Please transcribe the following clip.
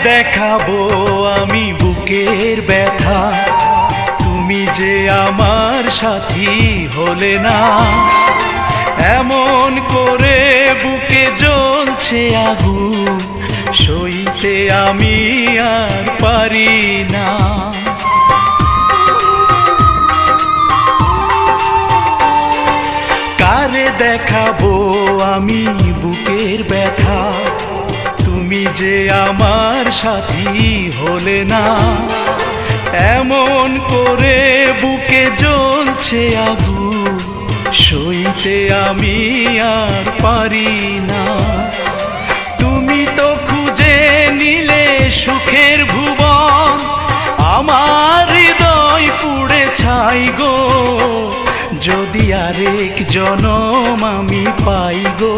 দেখাবো আমি বুকের ব্যথা, তুমি যে আমার সাথী হলে না। এমন করে বুকে জ্বলছে আগুন, সইতে আমি আর পারি না। কারে দেখাবো আমি বুকের ব্যথা, তুমি যে আমার সাথী হলে না। এমন করে বুকে জ্বলছে আগুন, সইতে আমি আর পারি না। তুমি তো খুঁজে নিলে সুখের ভুবন, আমার হৃদয় পুড়ে ছাই গো। যদি আরেক জনম আমি পাই গো,